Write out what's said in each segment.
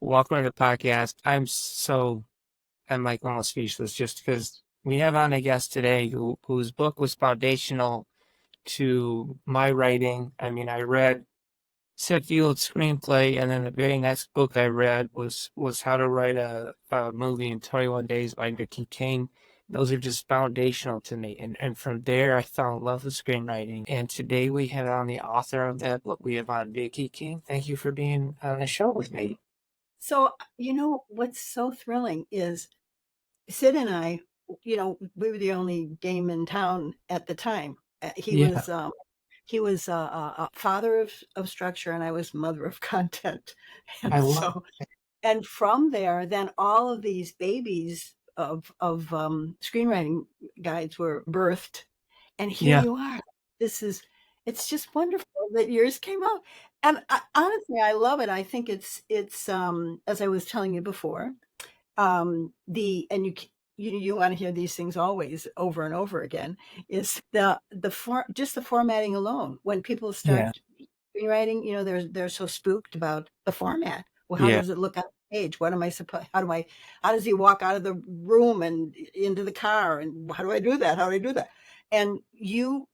Welcome to the podcast. I'm like almost speechless just because we have on a guest today whose book was foundational to my writing. I mean, I read Syd Field's Screenplay, and then the very next book I read was How to Write a Movie in 21 Days by Viki King. Those are just foundational to me. And from there, I fell in love with screenwriting. And today we have on the author of that book. We have on Viki King. Thank you for being on the show with me. So, what's so thrilling is Sid and I, we were the only game in town at the time. He Yeah, was a father of structure, and I was mother of content. And I love so, and from there, then all of these babies of screenwriting guides were birthed, and here Yeah, you are. It's just wonderful that yours came out. And honestly, I love it. I think it's as I was telling you before, the and you want to hear these things always over and over again, is just the formatting alone. When people yeah, start screenwriting, they're so spooked about the format. Well, how yeah. does it look on the page? What am I supposed? How does he walk out of the room and into the car? And how do I do that? How do I do that? And you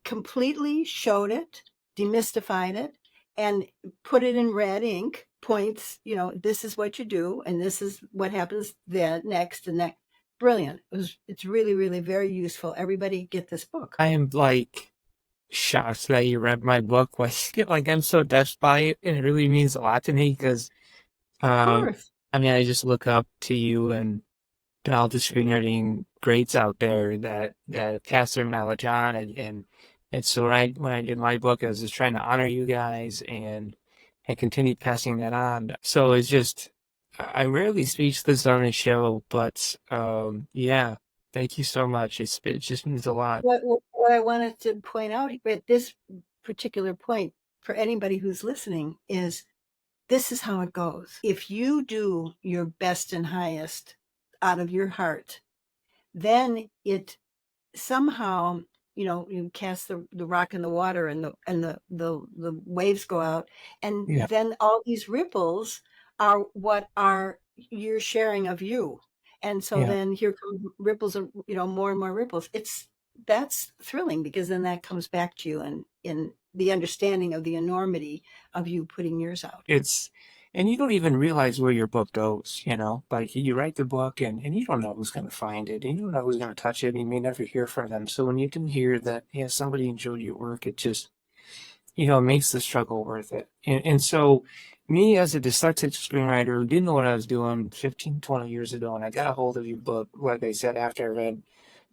completely showed it, demystified it, and put it in red ink points. This is what you do, and this is what happens then next and that. Brilliant. It's really, really very useful. Everybody get this book. I am like shocked that you read my book. Like I'm so touched by it, and it really means a lot to me because, Of um, course. I mean, I just look up to you and all the screenwriting greats out there that pass their knowledge on, and so when I did my book, I was just trying to honor you guys and continue passing that on. So it's just I rarely speak this on the show, but yeah, thank you so much. It just means a lot. What I wanted to point out at this particular point for anybody who's listening is this is how it goes. If you do your best and highest out of your heart, then it somehow, you cast the rock in the water, and the waves go out, and Yeah, then all these ripples are what are your sharing of you. And so yeah. then here come ripples of, more and more ripples. That's thrilling, because then that comes back to you in the understanding of the enormity of you putting yours out. It's and you don't even realize where your book goes, you know? Like you write the book and you don't know who's gonna find it, and you don't know who's gonna touch it, and you may never hear from them. So when you can hear that, yeah, somebody enjoyed your work, it just, it makes the struggle worth it. And so me as a dyslexic screenwriter who didn't know what I was doing 15, 20 years ago, and I got a hold of your book, like I said, after I read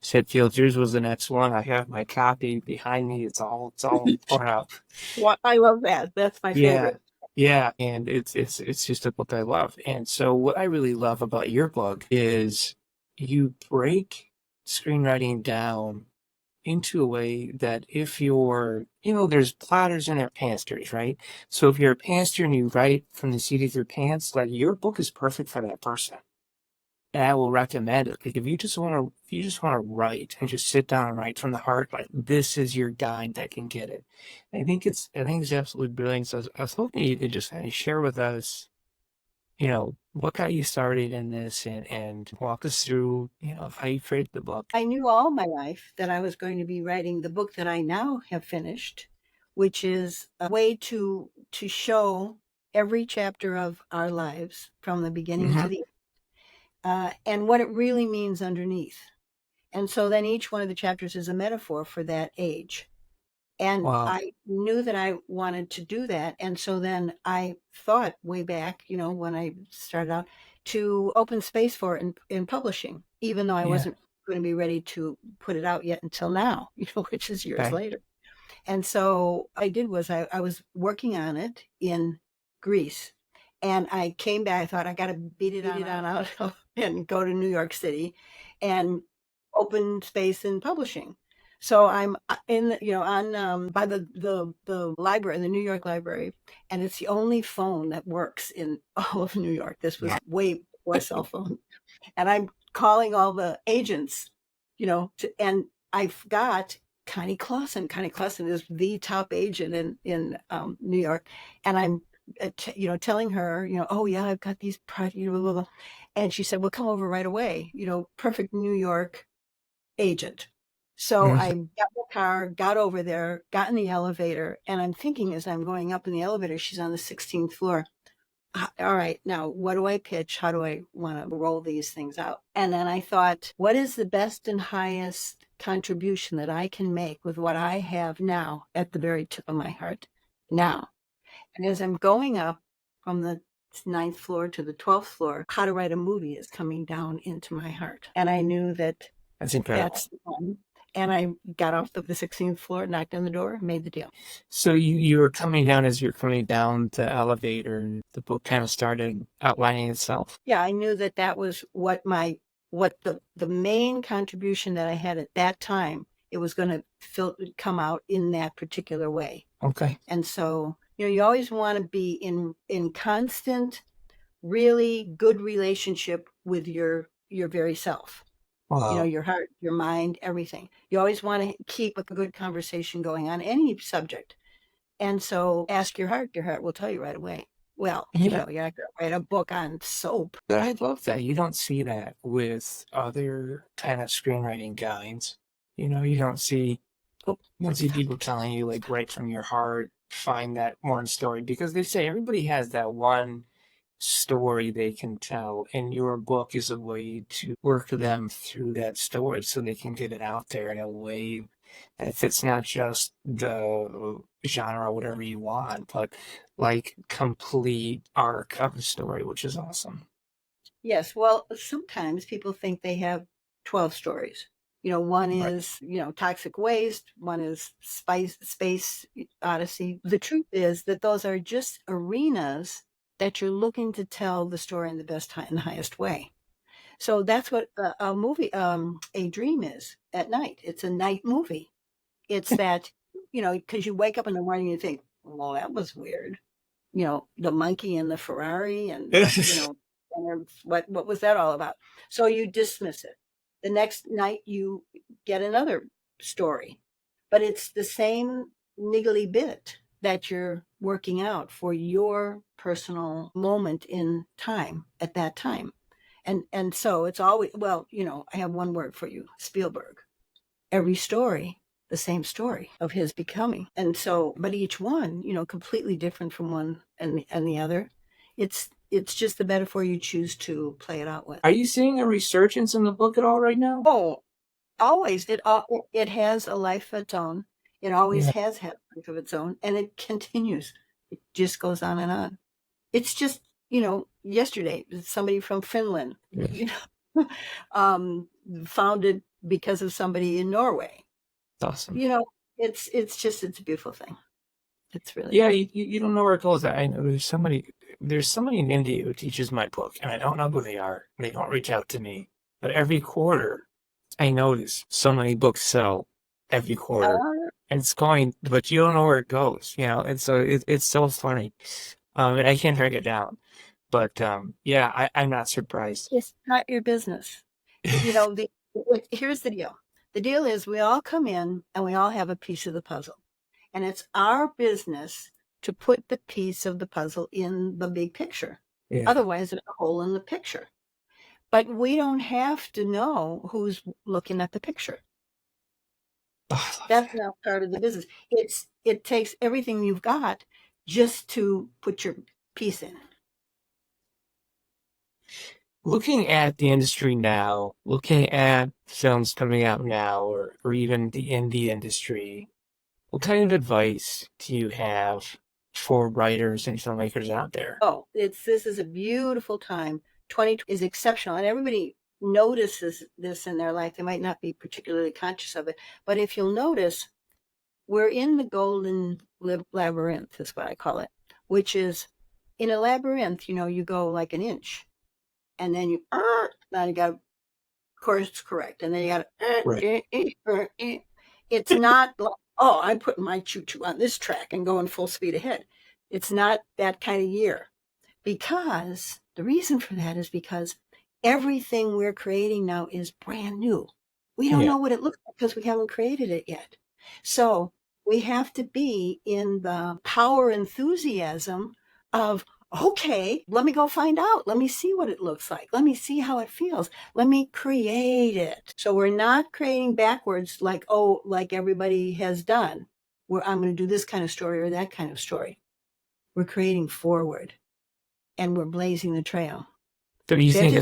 Syd Field, yours was the next one. I have my copy behind me. It's all torn up. Well, I love that. That's my Yeah, favorite. yeah, and it's just a book I love. And so what I really love about your book is you break screenwriting down into a way that if you're, there's plotters and there are pantsters, right? So if you're a pantster and you write from the seat of your pants, like your book is perfect for that person. And I will recommend it. Like if you just want to write and just sit down and write from the heart, like this is your guide that can get it. I think it's absolutely brilliant. So I was hoping you could just kind of share with us, what got you started in this and walk us through, how you created the book. I knew all my life that I was going to be writing the book that I now have finished, which is a way to show every chapter of our lives from the beginning Hmm. to the end, and what it really means underneath. And so then each one of the chapters is a metaphor for that age. And Wow. I knew that I wanted to do that. And so then I thought way back, when I started out, to open space for it in publishing, even though I Yeah. wasn't going to be ready to put it out yet until now, which is years Okay. later. And so I did was I was working on it in Greece. And I came back, I thought I got to beat it on out and go to New York City and open space in publishing. So I'm in, on by the library, the New York Library, and it's the only phone that works in all of New York. This was way before cell phone, and I'm calling all the agents, and I've got Connie Clausen. Connie Clausen is the top agent in New York, and I'm telling her, oh yeah, I've got these projects, blah, blah, blah. And she said, well, come over right away. Perfect New York agent. So Mhm. I got the car, got over there, got in the elevator, and I'm thinking as I'm going up in the elevator, she's on the 16th floor. All right, now what do I pitch? How do I want to roll these things out? And then I thought, what is the best and highest contribution that I can make with what I have now at the very tip of my heart now? And as I'm going up from the 9th floor to the 12th floor, how to write a movie is coming down into my heart. And I knew that That's incredible. that's the one. And I got off the 16th floor, knocked on the door, made the deal. So you were coming down as you're coming down the elevator, and the book kind of started outlining itself. Yeah, I knew that was what the main contribution that I had at that time. It was going to come out in that particular way. Okay. And so, you always want to be in constant, really good relationship with your very self. Wow. Your heart, your mind, everything. You always want to keep a good conversation going on any subject. And so ask your heart will tell you right away. Well, you're not going to write a book on soap. But I love that. You don't see that with other kind of screenwriting guides. You don't see people telling you, like, right from your heart, find that one story, because they say everybody has that one story they can tell, and your book is a way to work them through that story so they can get it out there in a way that fits not just the genre or whatever you want, but like complete arc of the story, which is awesome. Yes. Well, sometimes people think they have 12 stories. One is, toxic waste. One is space odyssey. The truth is that those are just arenas that you're looking to tell the story in the best and highest way. So that's what a movie, a dream is at night. It's a night movie. It's that, because you wake up in the morning and you think, well, that was weird. The monkey and the Ferrari and, and what was that all about? So you dismiss it. The next night you get another story, but it's the same niggly bit that you're working out for your personal moment in time at that time. And so it's always, I have one word for you, Spielberg. Every story, the same story of his becoming. And so, but each one, completely different from one and the other. It's just the metaphor you choose to play it out with. Are you seeing a resurgence in the book at all right now? Oh, always. It has a life of its own. It always has had a life of its own, and it continues. It just goes on and on. It's just, yesterday, somebody from Finland, founded because of somebody in Norway. That's awesome. It's a beautiful thing. It's really you don't know where it goes. I know there's somebody in India who teaches my book, and I don't know who they are. They don't reach out to me, but every quarter I notice so many books sell every quarter, and it's going, but you don't know where it goes, and so it's so funny, and I can't track it down, but I'm not surprised. It's not your business. Here's the deal. The deal is we all come in and we all have a piece of the puzzle. And it's our business to put the piece of the puzzle in the big picture. Yeah. Otherwise, there's a hole in the picture. But we don't have to know who's looking at the picture. That's not part of the business. It takes everything you've got just to put your piece in. Looking at the industry now, looking at films coming out now, or even the indie industry, what kind of advice do you have for writers and filmmakers out there? Oh, this is a beautiful time. 2020 is exceptional, and everybody notices this in their life. They might not be particularly conscious of it, but if you'll notice, we're in the golden labyrinth, is what I call it, which is in a labyrinth, you go like an inch, and then now you got course correct, and then you got it's not like, oh, I'm putting my choo-choo on this track and going full speed ahead. It's not that kind of year, because the reason for that is because everything we're creating now is brand new. We don't know what it looks like because we haven't created it yet. So we have to be in the power enthusiasm of, okay, let me go find out. Let me see what it looks like. Let me see how it feels. Let me create it. So we're not creating backwards like, oh, like everybody has done, where I'm going to do this kind of story or that kind of story. We're creating forward and we're blazing the trail. So do you think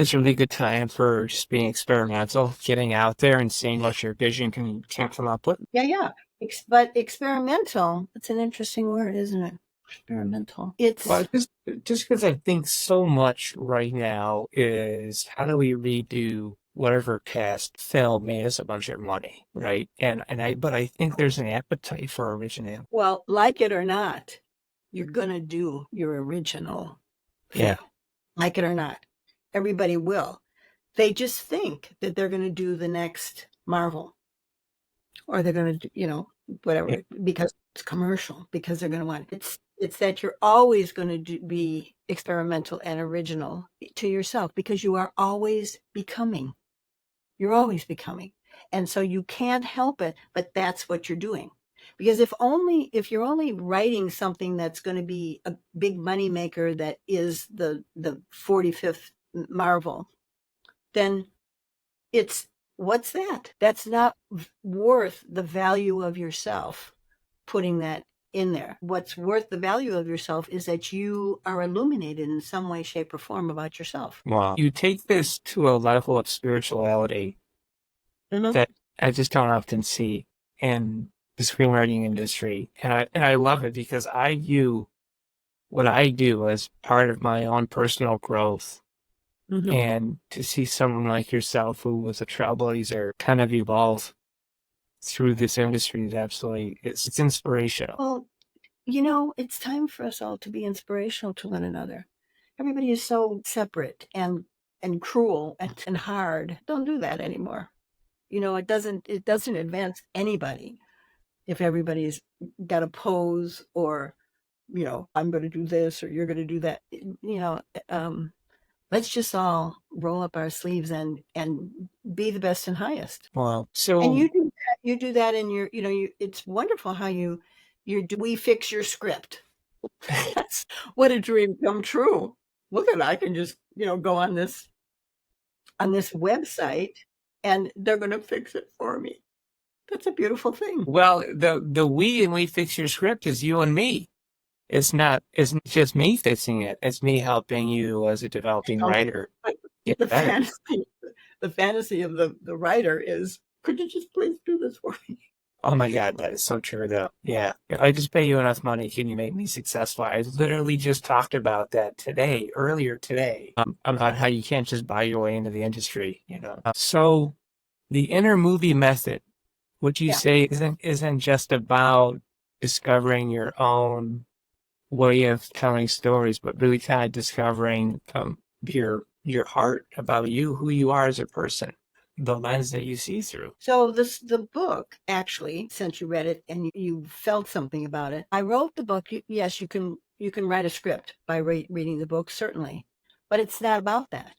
it's a really good time for just being experimental, getting out there and seeing what your vision can come up with? Yeah. But experimental, it's an interesting word, isn't it? Experimental. It's Well, just because I think so much right now is how do we redo whatever past film made us a bunch of money, right? But I think there's an appetite for originality. well, like it or not, you're gonna do your original thing. Yeah. Like it or not. Everybody will. They just think that they're gonna do the next Marvel. Or they're gonna do, whatever, because it's commercial, because they're gonna want it. It's that you're always gonna be experimental and original to yourself, because you are always becoming. You're always becoming. And so you can't help it, but that's what you're doing. Because if you're only writing something that's going to be a big money maker that is the 45th Marvel, then what's that? That's not worth the value of yourself, putting that in there. What's worth the value of yourself is that you are illuminated in some way, shape, or form about yourself. Wow. You take this to a level of spirituality that I just don't often see in the screenwriting industry. And I love it because I view what I do as part of my own personal growth. Mm-hmm. And to see someone like yourself who was a trailblazer kind of evolve through this industry is absolutely, it's inspirational. Well, it's time for us all to be inspirational to one another. Everybody is so separate and cruel and hard. Don't do that anymore. It doesn't advance anybody if everybody's got a pose or, I'm going to do this or you're going to do that. Let's just all roll up our sleeves and be the best and highest. Wow. So, and you do that in your, it's wonderful how we fix your script. That's what a dream come true. Look at, I can just, go on this website and they're going to fix it for me. That's a beautiful thing. Well, the we fix your script is you and me. It's not just me fixing it. It's me helping you as a developing writer. The fantasy of the writer is, could you just please do this for me? Oh my God, that is so true though. Yeah. If I just pay you enough money, can you make me successful? I literally just talked about that earlier today, about how you can't just buy your way into the industry, So the inner movie method, would you say isn't just about discovering your own way of telling stories, but really kind of discovering your heart about you, who you are as a person, the lens that you see through. So the book, actually, since you read it and you felt something about it, I wrote the book. Yes, you can write a script by reading the book, certainly, but it's not about that.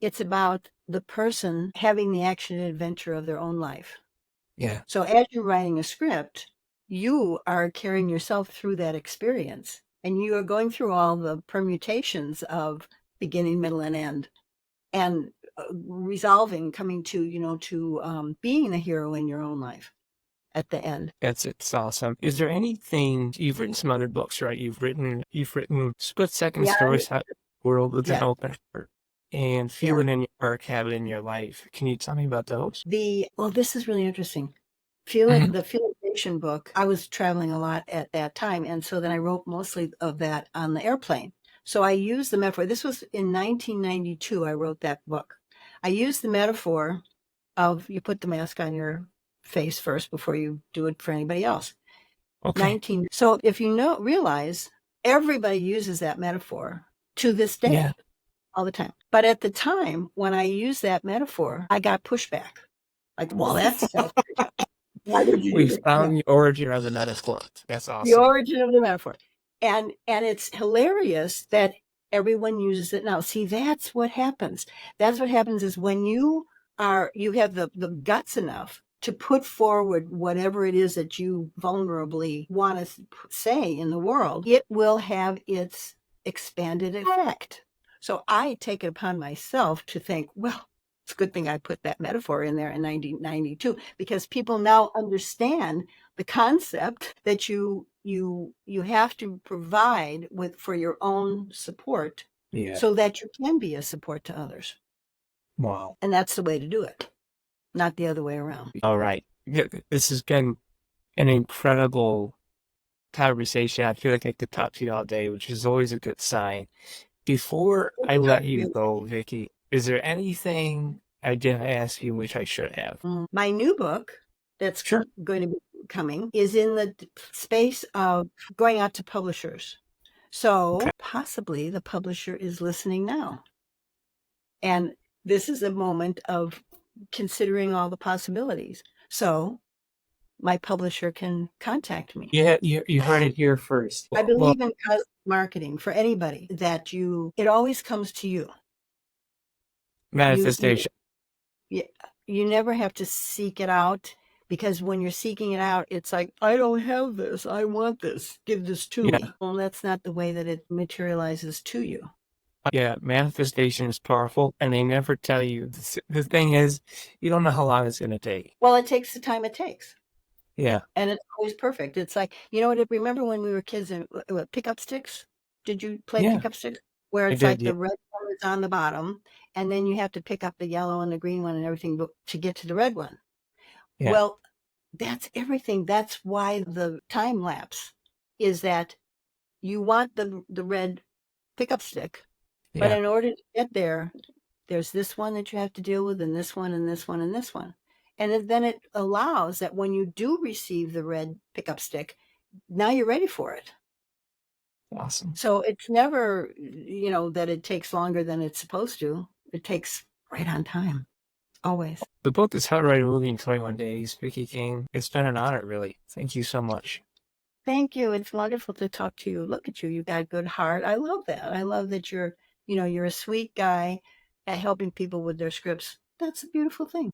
It's about the person having the action and adventure of their own life. Yeah. So as you're writing a script, you are carrying yourself through that experience, and you are going through all the permutations of beginning, middle, and end, and resolving, coming to being the hero in your own life at the end. It's awesome. Is there anything, you've written some other books, right? You've written split-second stories, how the world with an open heart, and Feel It in Your Heart, Have It in Your Life. Can you tell me about those? This is really interesting. The Feelization book, I was traveling a lot at that time, and so then I wrote mostly of that on the airplane. So I used the metaphor. This was in 1992, I wrote that book. I used the metaphor of, you put the mask on your face first before you do it for anybody else. Okay. So if you realize, everybody uses that metaphor to this day, all the time. But at the time when I used that metaphor, I got pushback. Like, well, that's why did you We found the origin of the metaphor. That's awesome. The origin of the metaphor. And it's hilarious that everyone uses it now. See, that's what happens. That's what happens is when you have the guts enough to put forward whatever it is that you vulnerably want to say in the world, it will have its expanded effect. So I take it upon myself to think, well, it's a good thing I put that metaphor in there in 1992, because people now understand the concept that you have to provide for your own support, so that you can be a support to others. Wow. And that's the way to do it, not the other way around. All right. This has been an incredible conversation. I feel like I could talk to you all day, which is always a good sign. Before I let you go, Viki, is there anything I didn't ask you which I should have? My new book that's going to be coming is in the space of going out to publishers. So possibly the publisher is listening now. And this is a moment of considering all the possibilities. So my publisher can contact me. Yeah, you heard it here first. I believe in marketing for anybody, that it always comes to you. Manifestation. You never have to seek it out, because when you're seeking it out, it's like, I don't have this. I want this. Give this to me. Well, that's not the way that it materializes to you. Yeah, manifestation is powerful, and they never tell you. The thing is, you don't know how long it's going to take. Well, it takes the time it takes. Yeah. And it's always perfect. It's like, remember when we were kids and pickup sticks? Did you play pickup sticks? Where it's the red one is on the bottom, and then you have to pick up the yellow and the green one and everything to get to the red one. Yeah. Well, that's everything. That's why the time lapse is that you want the red pickup stick, but in order to get there, there's this one that you have to deal with, and this one, and this one, and this one. And then it allows that when you do receive the red pickup stick, now you're ready for it. Awesome. So it's never, that it takes longer than it's supposed to. It takes right on time. Always. The book is How to Write a Movie in 21 Days, Viki King. It's been an honor, really. Thank you so much. Thank you. It's wonderful to talk to you. Look at you. You got a good heart. I love that. I love that you're a sweet guy at helping people with their scripts. That's a beautiful thing.